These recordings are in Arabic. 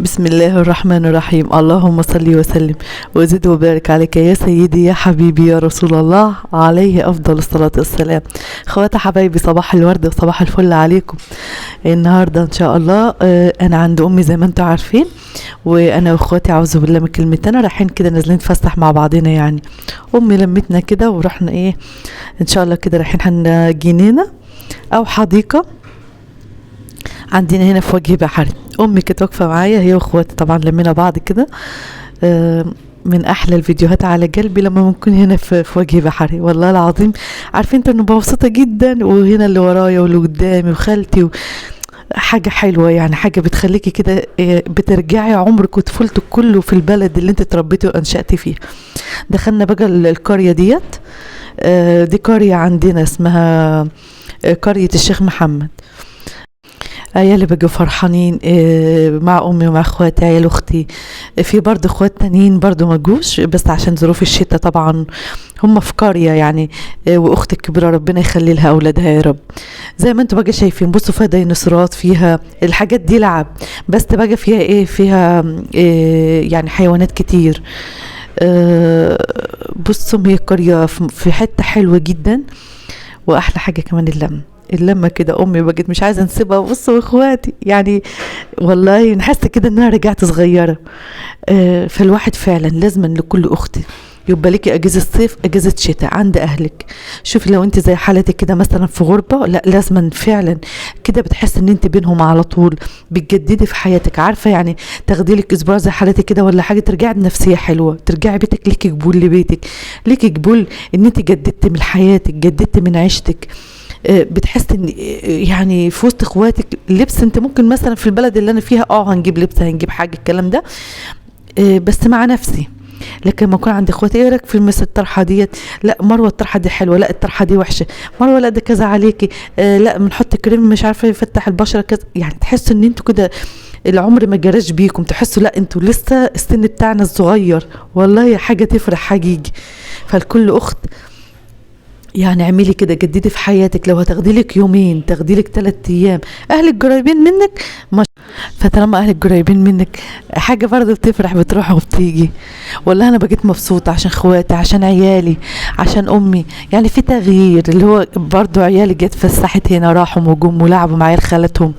بسم الله الرحمن الرحيم. اللهم صل وسلم وزد وبارك عليك يا سيدي يا حبيبي يا رسول الله، عليه أفضل الصلاة والسلام. خواتي حبايبي، صباح الورد وصباح الفل عليكم. النهاردة إن شاء الله أنا عند أمي زي ما أنتم عارفين، وأنا وأخواتي أعوذ بالله من كلمتين رايحين كده نازلين نتفسح مع بعضنا. يعني أمي لمتنا كده ورحنا إيه إن شاء الله كده رايحين جنينة أو حديقة عندنا هنا في وجه بحري. امي كانت واقفه معايا هي واخواتي، طبعا لمينا بعض كده. من احلى الفيديوهات على قلبي لما بنكون هنا في وجه بحري، والله العظيم. عارفين انتوا انه مبسوطه جدا، وهنا اللي ورايا واللي قدامي وخالتي حاجه حلوه، يعني حاجه بتخليكي كده بترجعي عمرك وطفولتك كله في البلد اللي انت اتربيتي وانشأتي فيها. دخلنا بقى القريه ديت. دي قريه عندنا اسمها قريه الشيخ محمد. عيالي بقوا فرحانين مع امي ومع اخواتي، عيال اختي في برضه اخوات تانيين برضه ما جوش، بس عشان ظروف الشتاء طبعا هم في قريه يعني. واختي الكبيره ربنا يخلي لها اولادها يا رب. زي ما انتم بقى شايفين، بصوا فيها ديناصورات، فيها الحاجات دي لعب، بس بقى فيها ايه، فيها يعني حيوانات كتير. بصوا هي قريه في حته حلوه جدا، واحلى حاجه كمان اللمة كده. امي بقت مش عايزه نسيبها. بصوا اخواتي يعني والله نحس كده ان انا رجعت صغيره. فالواحد فعلا لازم لكل اخت يبقى ليكي اجازه صيف اجازه شتاء عند اهلك. شوفي لو انت زي حالتك كده مثلا في غربه، لا لازم فعلا كده بتحس ان انت بينهم على طول، بتجددي في حياتك. عارفه يعني تاخدي لك اسبوع زي حالتك كده ولا حاجه، ترجعي بنفسيه حلوه، ترجعي بيتك ليكي قبول لبيتك، ليكي قبول ان انت جددتي من حياتك، جددتي من عيشتك. بتحس ان يعني في وسط اخواتك لبس، انت ممكن مثلا في البلد اللي انا فيها هنجيب لبس، هنجيب حاجه الكلام ده، بس مع نفسي. لكن ما اكون عند اخواتي، ايه رايك في مثل الطرحه ديت؟ لا مروه الطرحه دي حلوه، لا الطرحه دي وحشه، مروه لا ده كذا عليكي، لا بنحط كريم مش عارفه يفتح البشره كذا. يعني تحسوا ان انتوا كده العمر ما جراش بيكم، تحسوا لا انتوا لسه السن بتاعنا الصغير. والله حاجه تفرح حقيقي. فالكل اخت يعني اعملي كده، جددي في حياتك. لو هتاخدي لك يومين، تاخدي لك 3 ايام، اهلك قريبين منك فطالما اهلك قريبين منك حاجه برضه بتفرح، بتروح وبتيجي. والله انا بقيت مبسوطه عشان اخواتي، عشان عيالي، عشان امي. يعني في تغيير، اللي هو برضه عيالي جت فسحت هنا، راحوا وجم ولعبوا مع عيال خالتهم.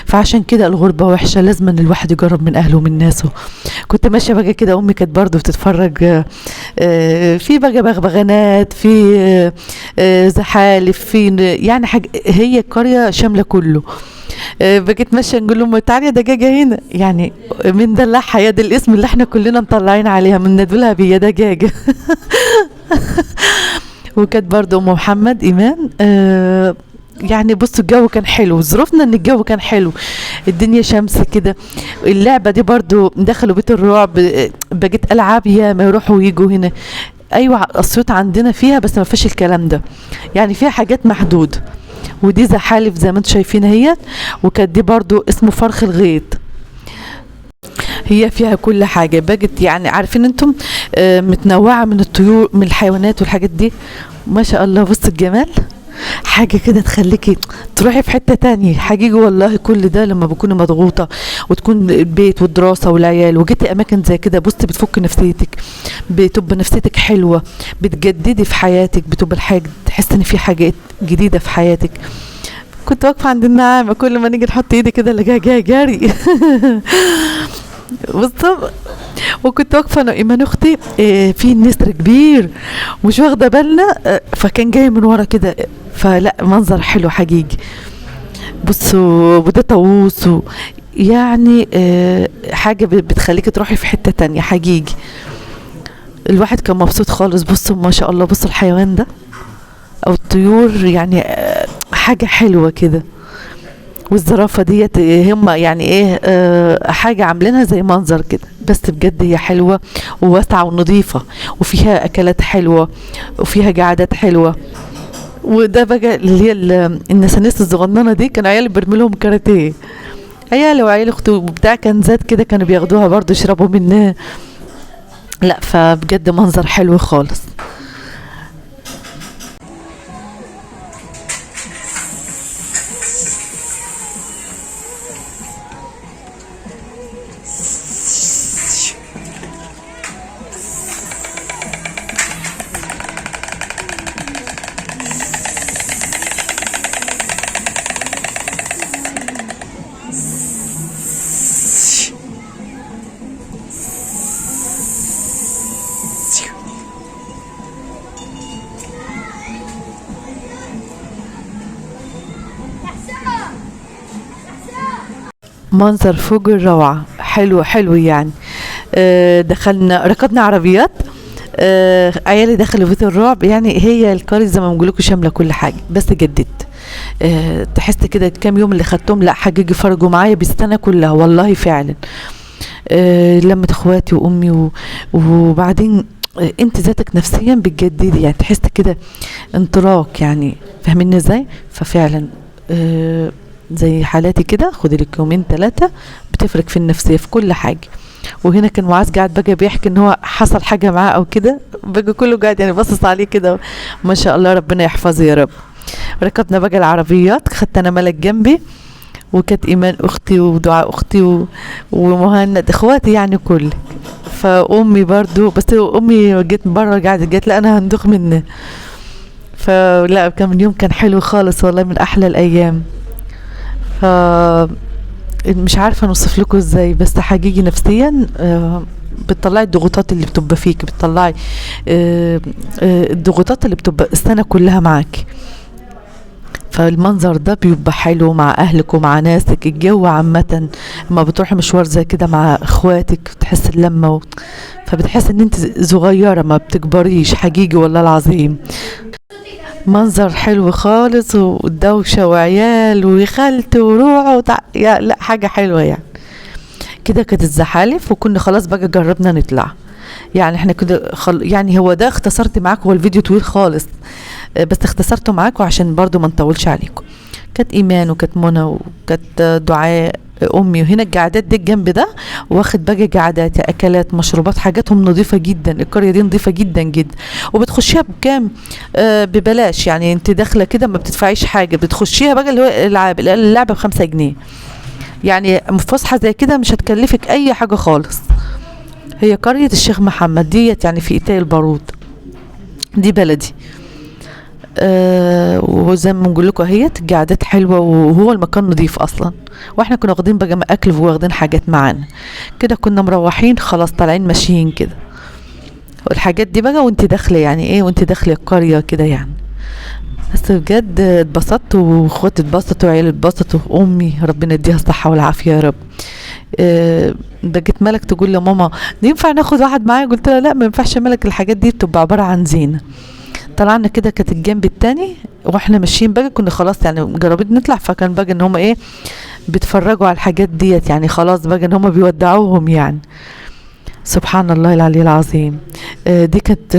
فعشان كده الغربه وحشه، لازم ان الواحد يجرب من اهله ومن ناسه. كنت ماشيه بقى كده، امي كانت برضه بتتفرج في بقى بغبغانات، في زحالف، في يعني حاجه. هي القريه شامله كله. بقيت ماشيه نقول لهم تعالي يا دجاجه هنا، يعني من دلعها يا ده الاسم اللي احنا كلنا مطلعين عليها، من ندولها بيا دجاجه. وكانت برضه ام محمد ايمان. يعني بصوا الجو كان حلو، ظروفنا ان الجو كان حلو، الدنيا شمس كده. اللعبه دي برضو دخلوا بيت الرعب، بقت العاب ياما يروحوا ويجوا هنا. ايوه اسيوط عندنا فيها، بس ما فيش الكلام ده، يعني فيها حاجات محدوده. ودي زحالف زي ما انتم شايفين اهيت. وكانت دي برضو اسمه فرخ الغيط. هي فيها كل حاجه بقت، يعني عارفين انتم متنوعه من الطيور من الحيوانات والحاجات دي. ما شاء الله بصوا الجمال، حاجة كده تخليكي تروحي في حتة تانية حقيقي. والله كل ده لما بكوني مضغوطة وتكون البيت والدراسة والعيال وجيتي أماكن زي كده، بصي بتفك نفسيتك، بتبقى نفسيتك حلوة، بتجددي في حياتك، بتبقى الحاجة تحس إن في حاجات جديدة في حياتك. كنت واقفة عند النعامة، كل ما نيجي نحط ايدي كده اللي جاي جاري. بالظبط. وكنت واقفه انا ايمان اختي، في نسر كبير مش واخده بالنا، فكان جاي من ورا كده، فلا منظر حلو حقيقي. بصوا وده طاووس، يعني حاجه بتخليكي تروحي في حته تانية حقيقي. الواحد كان مبسوط خالص. بصوا ما شاء الله، بصوا الحيوان ده او الطيور، يعني حاجه حلوه كده. والزرافه ديت هم يعني ايه حاجه عاملينها زي منظر كده، بس بجد هي حلوه وواسعه ونظيفه، وفيها اكلات حلوه، وفيها قعدات حلوه. وده بقى اللي هي النسانيس الصغننه دي، كان عيالي برمي لهم كاراتيه، عيالي وعيال اختي وبتاع كنزات كده كانوا بياخدوها برضو يشربوا منها. لا فبجد منظر حلو خالص. منظر فوق الروعة، حلو حلو يعني. دخلنا ركضنا عربيات. عيالي دخلوا بيت الرعب. يعني هي القرية زي ما بنقول لكم شاملة كل حاجة، بس جددت. تحس كده كام يوم اللي خدتهم لا حقيقي فرجوا معايا بالسنة كلها والله فعلا. لمة اخواتي وامي وبعدين انت ذاتك نفسيا بتجددي، يعني تحس كده انطلاق، يعني فاهمين ازاي؟ ففعلا زي حالاتي كده خدي لك يومين 3 بتفرق في النفسية في كل حاجة. وهنا كان معاذ قاعد بقى بيحكي ان هو حصل حاجة معاه او كده، بقى كله قاعد يعني باصص عليه كده، ما شاء الله ربنا يحفظه يا رب. ركبنا بقى العربيات، خدت انا ملك جنبي، وكانت ايمان اختي ودعاء اختي ومهند اخواتي يعني كل. فامي برضو، بس امي جيت بره قاعده قالت لا انا هندخ منه. فلا كان من يوم كان حلو خالص والله، من احلى الايام. ف مش عارفه نوصف لكم ازاي، بس حقيقي نفسيا بتطلعي الضغوطات اللي بتبقى فيك، بتطلعي الضغوطات اللي بتبقى السنه كلها معاك. فالمنظر ده بيبقى حلو مع اهلك ومع ناسك. الجو عامة لما بتروحي مشوار زي كده مع اخواتك بتحس اللمة فبتحس ان انت صغيرة ما بتكبريش حقيقي والله العظيم. منظر حلو خالص، والدوشة وعيال وخالتي وروعة لا حاجة حلوة يعني. كده كانت الزحالف، وكنا خلاص بقى جربنا نطلع. يعني احنا كده يعني هو ده اختصرت معاكم، هو الفيديو طويل خالص بس اختصرته معاكم عشان برضو ما نطولش عليكم. كانت ايمان وكانت منى وكانت دعاء امي، وهنا القعدات دي الجنب ده واخد باقي قعدات اكلات مشروبات، حاجاتهم نظيفه جدا. القريه دي نظيفه جدا جدا، وبتخشيها بكام؟ ببلاش. يعني انت داخله كده ما بتدفعيش حاجه، بتخشيها بقى اللي هو اللعبه ب5 جنيه. يعني فسحه زي كده مش هتكلفك اي حاجه خالص. هي قريه الشيخ محمد ديت يعني في ايتاي البارود، دي بلدي. وزي ما بنقول لكم اهيت قعدات حلوه، وهو المكان نظيف اصلا. واحنا كنا واخدين بقى اكل واخدين حاجات معانا كده. كنا مروحين خلاص طالعين ماشيين كده، والحاجات دي بقى وانت داخله يعني ايه، وانت داخله القريه كده يعني. بس بجد اتبسطت، واخواتي اتبسطوا وعيالي اتبسطوا، امي ربنا يديها الصحه والعافيه يا رب. بقت ملك تقول لماما ينفع ناخد واحد معايا؟ قلت لها لا ما ينفعش ملك، الحاجات دي بتبقى عباره عن زينه. طلعنا كده، كانت الجنب التاني واحنا ماشيين بقى كنا خلاص يعني جربت نطلع، فكان بقى ان هم ايه بيتفرجوا على الحاجات ديت، يعني خلاص بقى ان هم بيودعوهم يعني. سبحان الله العلي العظيم. دي كانت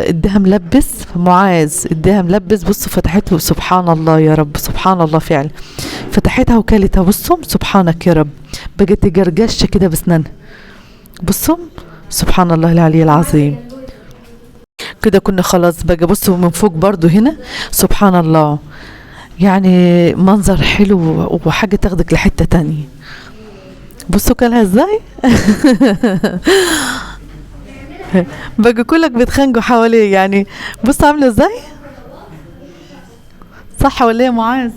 اديها ملبس معاذ، اديها ملبس. بصوا فتحته، سبحان الله يا رب، سبحان الله فعلا. فتحتها وكلتها، بصوا سبحانك يا رب، بقت جرجشه كده بسنانها. بصوا سبحان الله العلي العظيم. كده كنا خلاص بقى. بصوا من فوق برضو هنا سبحان الله، يعني منظر حلو وحاجة تاخدك لحتة تانية. بصوا كلها ازاي بقى كلك بتخنقوا حواليه يعني. بصوا عاملة ازاي، صح ولا ايه يا معاذ؟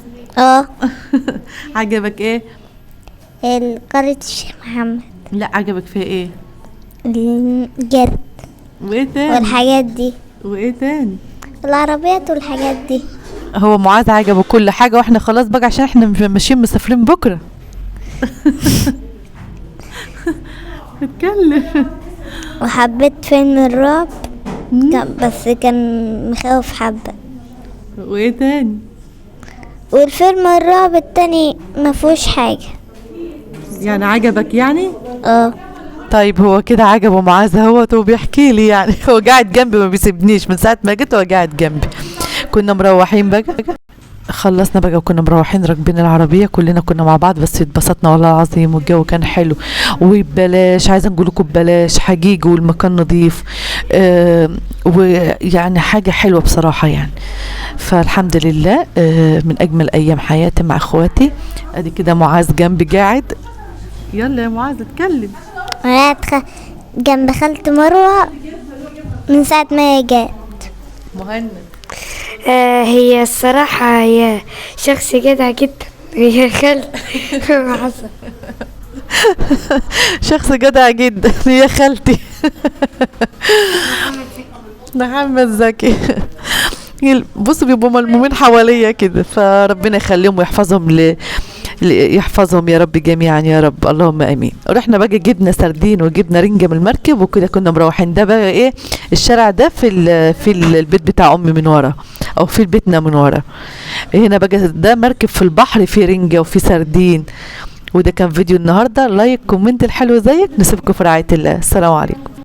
عجبك ايه؟ قرية الشيخ محمد. لا عجبك فيها ايه؟ الجرد وايه تاني؟ والحاجات دي. وايه تاني؟ العربيات والحاجات دي. هو معاذ عجبه كل حاجة، واحنا خلاص بقى عشان احنا ماشيين مسافرين بكرة اتكلم. وحبيت فيلم الرعب بس كان مخوف حبة. وايه تاني؟ والفيلم الرعب التاني ما فيهوش حاجة. يعني عجبك يعني؟ اه. طيب هو كده عجبه معاذ اهوت وبيحكي لي يعني هو قاعد جنبي ما بيسيبنيش من ساعة ما جيت، هو قاعد جنبي. كنا مروحين بقى، خلصنا بقى وكنا مروحين راكبين العربية كلنا كنا مع بعض، بس اتبسطنا والله العظيم، والجو كان حلو وببلاش. عايزة نقول لكم ببلاش حقيقي، والمكان نظيف. ويعني حاجة حلوة بصراحة يعني. فالحمد لله من أجمل أيام حياتي مع اخواتي. ادي كده معاذ جنبي قاعد. يلا يا معاذ اتكلم. انا جنب خالتي مروة من ساعة ما هي جات. مهند. هي الصراحة هي شخص جدع جدا، هي خالتي حصل شخص جدع جدا هي خالتي محمد زكي. بصوا بيبقوا ملمومين حواليا كده، فربنا يخليهم ويحفظهم يحفظهم يا رب جميعا يا رب، اللهم امين. رحنا بقى جبنا سردين وجبنا رنجة من المركب وكده كنا مروحين. ده بقى ايه الشارع ده في البيت بتاع امي من ورا، او في بيتنا من ورا. هنا بقى ده مركب في البحر فيه رنجة وفيه سردين. وده كان فيديو النهارده. لايك كومنت الحلو زيك، نسيبكم في رعاية الله. السلام عليكم.